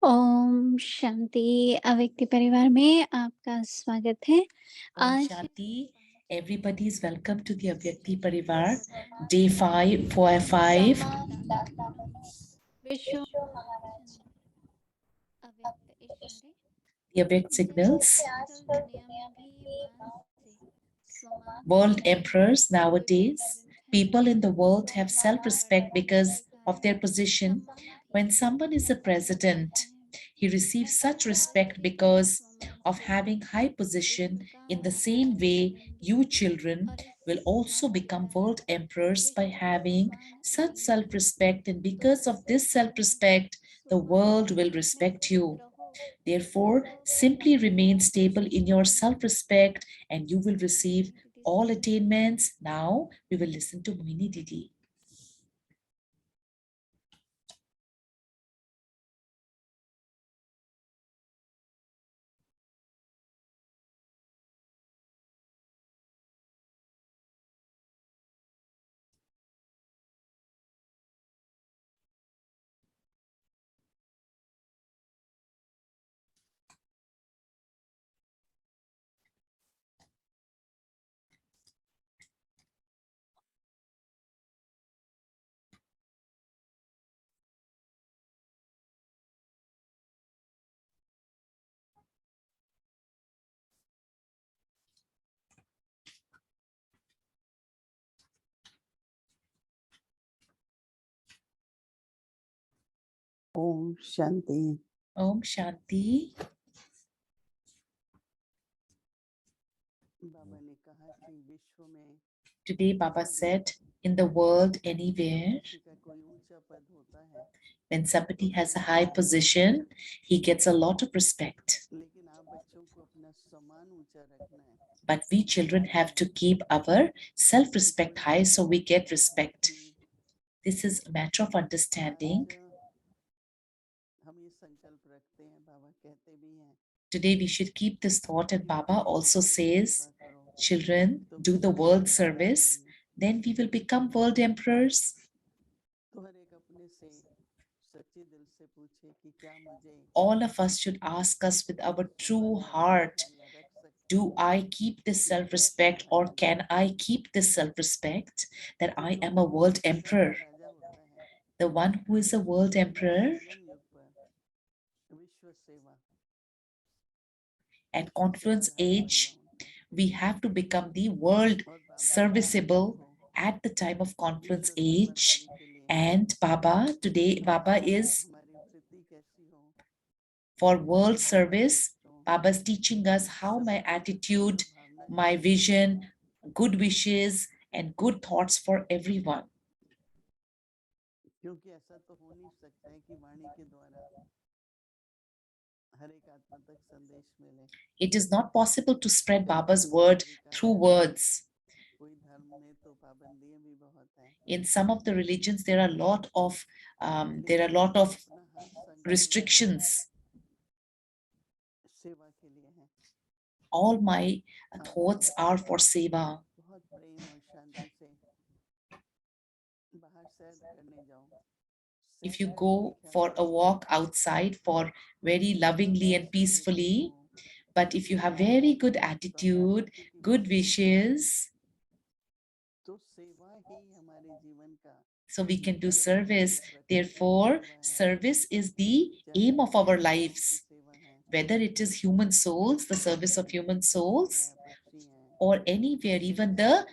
ओम शांति अव्यक्ति परिवार में आपका स्वागत है। Om आज Shanti. Everybody is welcome to the Avyakti Parivar, day 5, 4, 5. विश्व अव्यक्त इशारे The Avyakt signals. आजकल दुनिया में भी मान से स्वमान World emperors nowadays, people in the world have self-respect because of their position. When someone is a president, he receives such respect because of having high position. In the same way, you children will also become world emperors by having such self-respect, and because of this self-respect, the world will respect you. Therefore, simply remain stable in your self-respect and you will receive all attainments. Now, we will listen to Mohini Didi. Om Shanti. Om Shanti. Today, Baba said, in the world, anywhere, when somebody has a high position, he gets a lot of respect. But we children have to keep our self-respect high so we get respect. This is a matter of understanding. Today we should keep this thought, and Baba also says, children, do the world service, then we will become world emperors. All of us should ask us with our true heart, do I keep this self-respect, or can I keep this self-respect that I am a world emperor? The one who is a world emperor at Confluence age, we have to become the world serviceable at the time of Confluence age. And Baba, today Baba is for world service. Baba's teaching us how my attitude, my vision, good wishes, and good thoughts for everyone. It is not possible to spread Baba's word through words. In some of the religions, there are a lot of restrictions. All my thoughts are for seva. If you go for a walk outside for very lovingly and peacefully, but if you have very good attitude, good wishes, so we can do service. Therefore, service is the aim of our lives. Whether it is human souls, the service of human souls, or anywhere, even the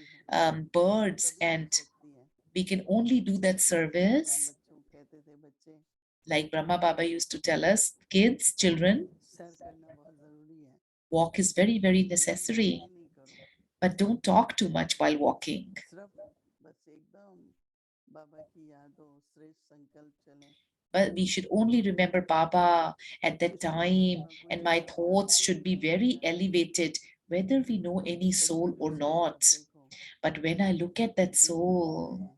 birds, and we can only do that service. Like Brahma Baba used to tell us, kids, children, walk is very, very necessary. But don't talk too much while walking. But we should only remember Baba at that time, and my thoughts should be very elevated, whether we know any soul or not. But when I look at that soul,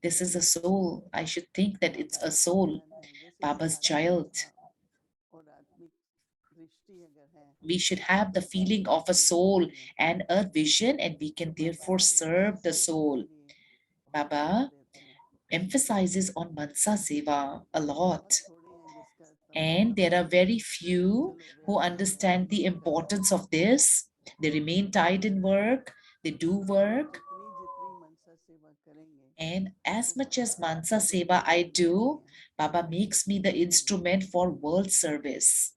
this is a soul. I should think that it's a soul, Baba's child. We should have the feeling of a soul and a vision, and we can therefore serve the soul. Baba emphasizes on Mansa Seva a lot. And there are very few who understand the importance of this. They remain tied in work, they do work. And as much as Mansa Seva I do, Baba makes me the instrument for world service.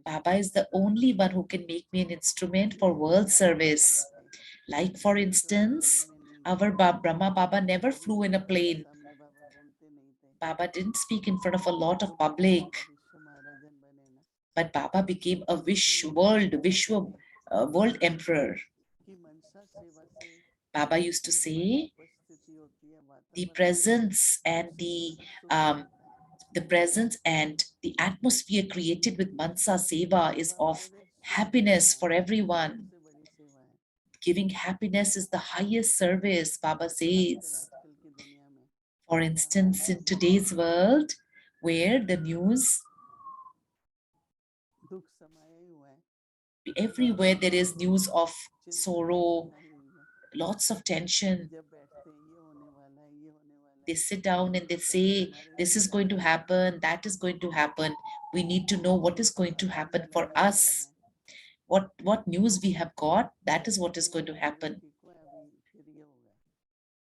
Baba is the only one who can make me an instrument for world service. Like, for instance, our Brahma Baba never flew in a plane. Baba didn't speak in front of a lot of public. But Baba became a world emperor. Baba used to say, the presence and the presence and the atmosphere created with Mansa Seva is of happiness for everyone. Giving happiness is the highest service, Baba says. For instance, in today's world, where the news, everywhere there is news of sorrow, lots of tension. They sit down and they say, this is going to happen, that is going to happen. We need to know what is going to happen for us. What news we have got, that is what is going to happen.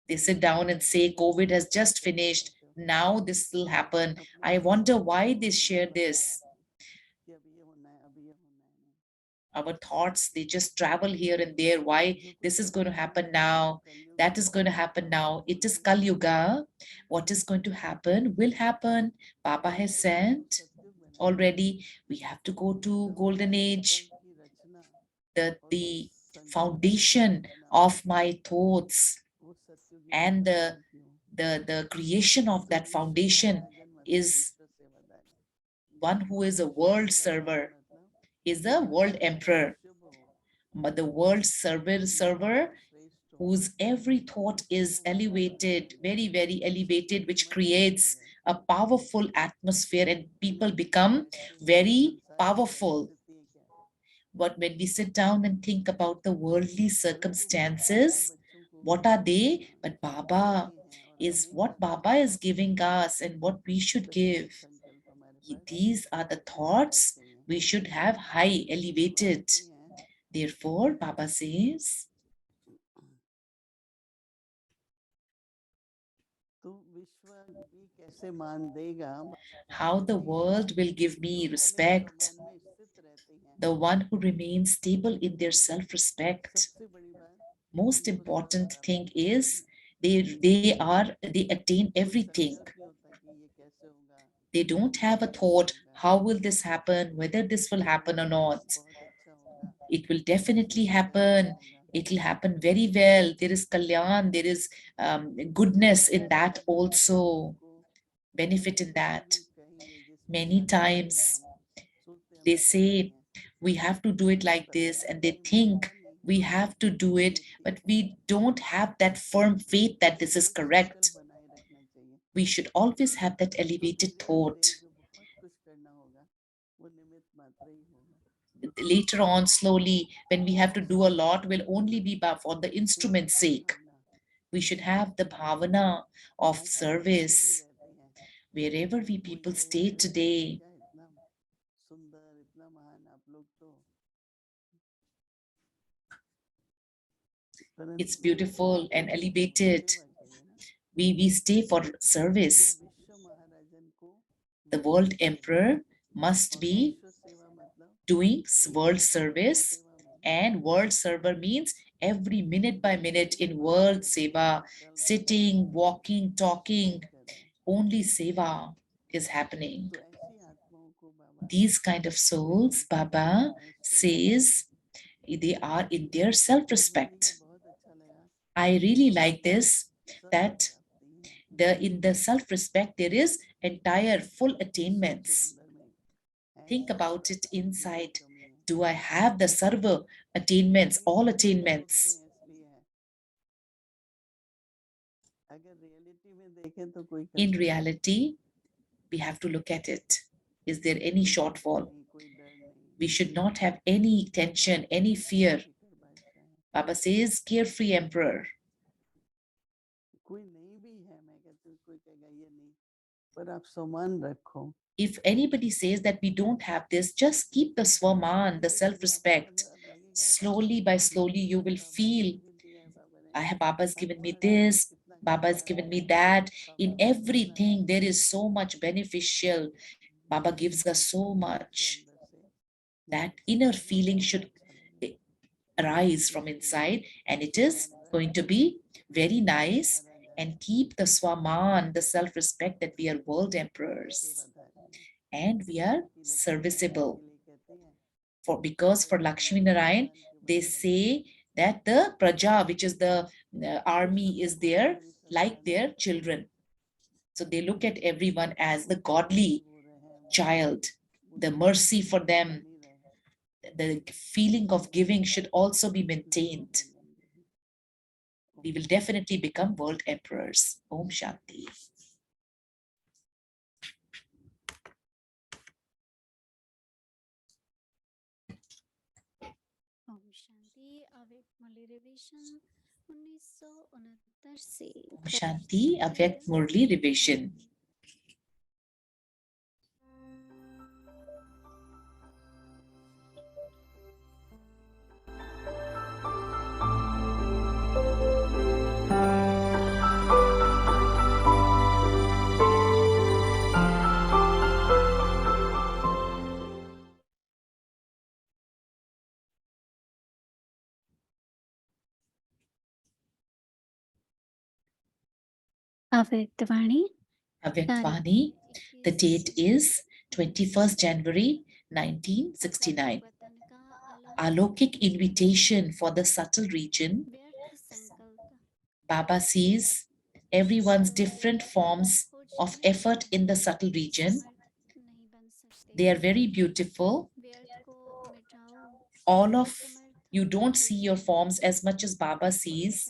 They sit down and say, COVID has just finished. Now this will happen. I wonder why they share this. Our thoughts, they just travel here and there. Why this is going to happen now, that is going to happen now. It is Kali Yuga. What is going to happen will happen. Baba has sent already. We have to go to golden age. The foundation of my thoughts and the creation of that foundation is one who is a world server, is a world emperor. But the world server whose every thought is elevated, very, very elevated, which creates a powerful atmosphere and people become very powerful. But when we sit down and think about the worldly circumstances, what are they? But Baba is what Baba is giving us and what we should give. These are the thoughts we should have high elevated. Therefore, Baba says, how the world will give me respect. The one who remains stable in their self-respect. Most important thing is they attain everything. They don't have a thought, how will this happen, whether this will happen or not. It will definitely happen. It will happen very well. There is kalyan, there is goodness in that also, benefit in that. Many times they say we have to do it like this, and they think we have to do it, but we don't have that firm faith that this is correct. We should always have that elevated thought. Later on, slowly, when we have to do a lot, will only be for the instrument's sake. We should have the bhavana of service wherever we people stay today. It's beautiful and elevated. We stay for service. The world emperor must be doing world service, and world server means every minute by minute in world seva, sitting, walking, talking, only seva is happening. These kind of souls, Baba says, they are in their self-respect. I really like this, that in the self-respect there is entire full attainments. Think about it inside. Do I have the sarva attainments, all attainments? In reality, we have to look at it. Is there any shortfall? We should not have any tension, any fear. Baba says, carefree emperor. पर आप सम्मान रखो. If anybody says that we don't have this, just keep the swaman, the self-respect. Slowly by slowly, you will feel, Baba's given me this, Baba's given me that. In everything, there is so much beneficial. Baba gives us so much. That inner feeling should arise from inside, and it is going to be very nice. And keep the swaman, the self-respect that we are world emperors and we are serviceable. Because for Lakshmi Narayan, they say that the praja, which is the army, is there like their children. So they look at everyone as the godly child. The mercy for them, the feeling of giving should also be maintained. We will definitely become world emperors. Om Shanti. Om Shanti अव्यक्त मुरली revision 1969 से Om Shanti. Avyakt Murli revision. अव्यक्त वाणी Avyaktavani, the date is 21st January 1969. Alokik invitation for the subtle region. व्यर्थ संकल्प Baba sees everyone's different forms of effort in the subtle region. समर्थ नहीं बन सकते They are very beautiful. व्यर्थ को मिटाओ All of असमर्थ you don't see your forms as much as Baba sees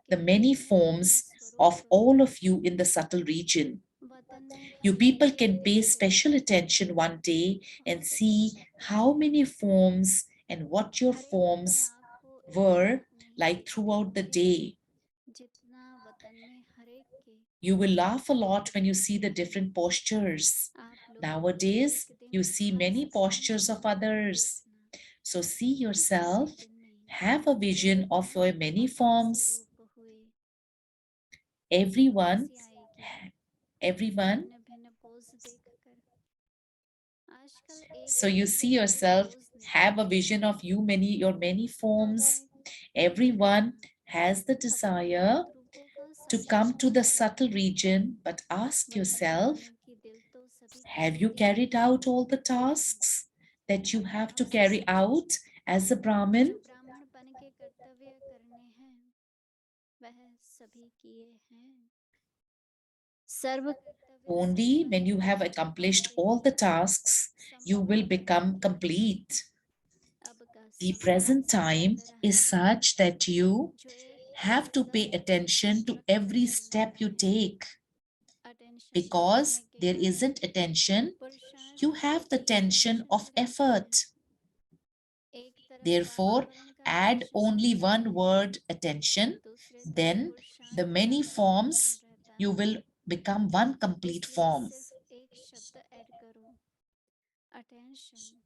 the many forms of स्वरूप all of you in the subtle region. वतन में You हर people एक can pay के special attention one day and see how many forms and what your हर एक अपने forms आप को were इतना नहीं like throughout the जानते day. जितना वतन में हर एक के You will laugh a lot when you see the different postures. आप लोग Nowadays, एक दिन you see many खास postures of संकल्प others. देखना So see कि किसी yourself, दिन में have a vision of your many वतन forms. स्वरूप हुए Everyone, हंसी आएगी everyone. भिन्न भिन्न पोज देखकर आजकल एक So you जैसे see कोई yourself, पोज नहीं have a vision of you many, your many forms. Advaita Everyone देखना has the अपने desire अनंत रूपों का to come to the साक्षात्कार subtle करना region, but ask वतन yourself, बनाने की दिल तो सभी की have you होती है carried out all the tasks that you have to carry out as a Brahmin? जो ब्राह्मण बन के कर्तव्य करने हैं वह सभी किए हैं सर्व कर्तव्य Only when you have accomplished all the tasks, you will become complete. अब का The समय present ऐसा time चल रहा is है such that you जो एक have to pay सतत attention to every step you take. Attention न Because करने के there कारण isn't attention, पुरुषार्थ you को have the भी tension अटेंशन of रहता है effort. एक तरफ Therefore, वातावरण का add अटेंशन only रहता one है word attention, दूसरे तरफ then the पुरुषार्थ का many अटेंशन forms रहता you है will become one complete इसलिए form. सिर्फ एक शब्द ऐड करो अटेंशन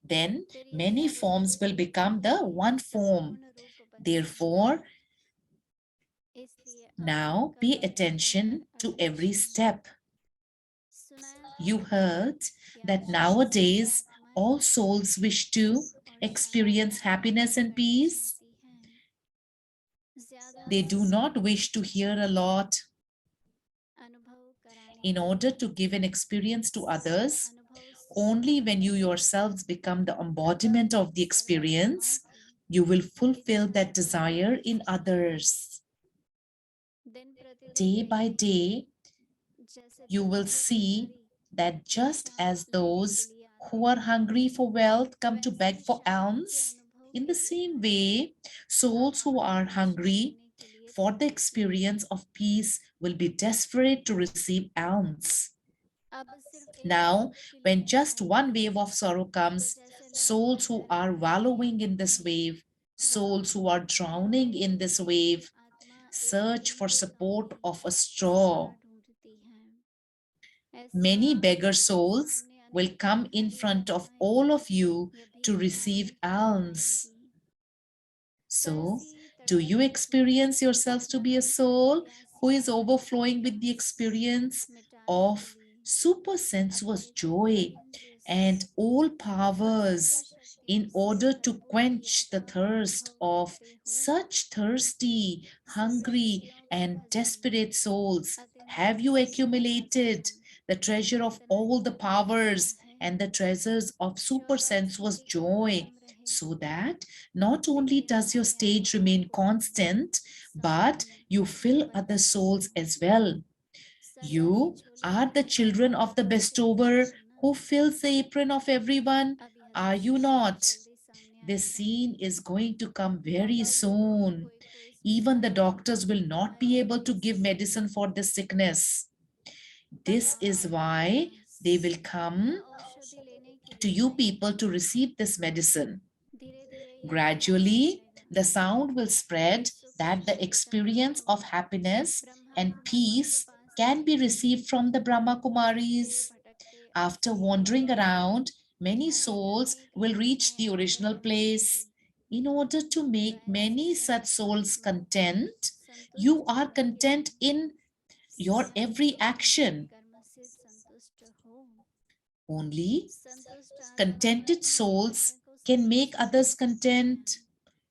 Then फिर ये many सारे forms will रूप become the one form. संपूर्ण रूप बन Therefore, जाएंगे इसलिए अब now आपका pay रहता है attention to every attention step. सुनाया You है heard कि that आजकल सभी nowadays आत्माएं all souls wish to और experience शांति happiness and करना peace. चाहती हैं ज्यादा They से do not ज्यादा wish to hear a lot अनुभव कराने in के order लिए to give an experience to others. अनुभव Only Sagar when you yourselves become the embodiment of the सर्वात्माओं experience, की you will fulfill इच्छा that पूरी desire कर in सकते हैं others. दिन प्रतिदिन Day by देखेंगे day, जैसे you will धनिक see भिखारी that just भिक्षा as लेने के those लिए आते who are हैं hungry for wealth come to वैसे beg ही for शांति के alms, अनुभव in के the लिए same आते हैं way, souls who आत्माएं are भिक्षा hungry लेने के लिए for the तड़पती हैं experience of peace will be desperate to receive alms. अब सिर्फ एक Now, शब्द की when लहर just I one wave of sorrow तो comes, जैसे लहरों में souls who तैरने are के लिए wallowing in आते this हैं wave, वहां souls who are drowning in this एक wave, आत्मा एक search बूंद for के support सहारे of a सहारा straw. ढूंढती है ऐसा Many beggar बिल्कुल souls सामने आने will की come in भिखारी front of आत्माएं all of you या to भीख receive मांगने के लिए alms. आएंगी। So, प्यासी do you तड़पती experience हूँ yourselves to be a यहाँ soul who प्यासी is overflowing with the प्यास experience मिटाने के of लिए super sensuous अपने joy अतीन्द्रिय and all powers सर्वशक्ति in से order to भरपूर quench the पियासा thirst अनुभव of करते हो? such thirsty, सभी hungry, खुशियों का and खजाना desperate souls? अतीन्द्रिय Have you सुखों का accumulated खजाना the treasure of कितना all ही the बड़ा खजाना powers है and the treasures of super Shobha sensuous कीर्ति का joy, भरम रहे। so that not only लेकिन does your अपनी stage आत्माओं remain को constant, but संपूर्ण you fill other बनाते souls रहो। as well. Sardari You choli are the पहनकर children of the गर्व से पूछा bestower करना। who fills the apron of everyone. अब यह Are you दृश्य not? जल्दी सामने This आएगा। scene is going to come very doctor लोग soon. कोई कोई इस Even the बीमारी का doctors will not उपाय be able नहीं to दे give सकेंगे। medicine for this sickness. तब This वहाँ is आपके why पास they will यह come औषधि लेने के to लिए you आएंगे। people to receive this medicine. धीरे धीरे ये फैलने Gradually, लगेगा। the sound will ये spread सुख that the शांति का experience अनुभव of happiness ब्रह्मा and कुमारियों के peace पास can be आएगा। received from the Brahma भटकते Kumaris. भटकते After असली wandering भवन around, many अनेक souls अनेक will reach आत्माएं the आकर original रहेंगी। place. In order to make वैसे many वह such souls आपको content, you संतुष्ट are करेंगे content in your जैसे every अपने action. कर्म से संतुष्ट हो। Only संतुष्ट आत्माएं contented अपने souls कर्म को can make संतुष्ट कर others सकती content. हैं।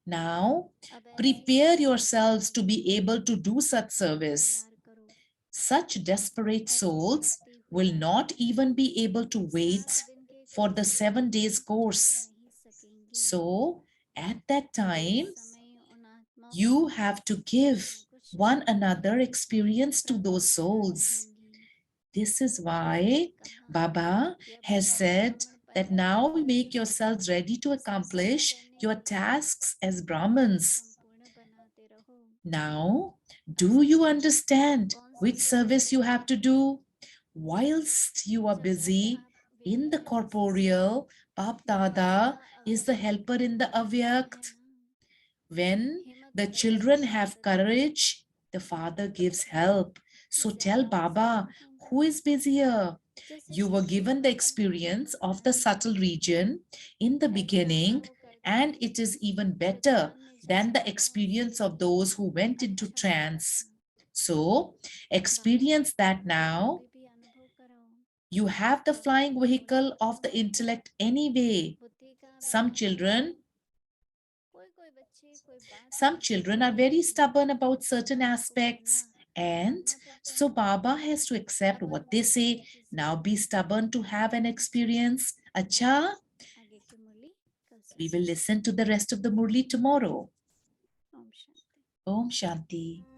Now, अब ऐसी prepare संतुष्ट yourselves to आत्माओं be को able to do such service. तैयार करो। Such desperate ऐसी souls भटकती हुई will not आत्माएं even be able to 7 wait दिन के for the कोर्स को 7 days पूर्ण कर course. नहीं सकेंगी। So, at that इस time, समय उन आत्माओं you को have to कुछ give न कुछ one another experience to those प्रभावशाली souls. होंगी। This is इसलिए why कहा Baba यह has भ्रमण said भ्रमण that पहले now पूर्ण make करो। yourselves ready to संपूर्ण accomplish करने your के बाद tasks as और Brahmins. संपूर्ण बनाते रहो। Now, अब do you समझो understand कौन सी which सेवा service you करनी have to है। do? Whilst you are जब तक busy आप in the व्यक्त corporeal, Bap में Dada बाबा is the अव्यक्त helper in the है Avyakt. ना। When हिम्मत the करके children have मदद करो। courage, the father gives help. मैं So tell ज्यादा व्यस्त Baba, हूँ who is busier? जैसे You were सूक्ष्म given the बदन का experience of अनुभव the कराया। subtle region in the ऐसा beginning, अनुभव करते and हुए it is even जो better ध्यान में than जाता the था experience उससे of those who went into अच्छा होता trance. था। So बाबा experience that मुझे now. अभी भी अनुभव कराओ। You have the बहुत flying vehicle of मोटापा the intellect anyway. बुद्धि का Some भार है। children कोई कोई बच्चे कोई बात Some नहीं children are सुनते very हैं। stubborn about certain आपको करना aspects, and करना पड़ता so है। Baba has to accept अब what they अनुभव करने say. की Now be जरूरत है। stubborn to have an अच्छा experience. Acha, आगे की मुरली कल we will सुनेंगे। listen to the rest of the Murli tomorrow. Om Shanti. Om Shanti.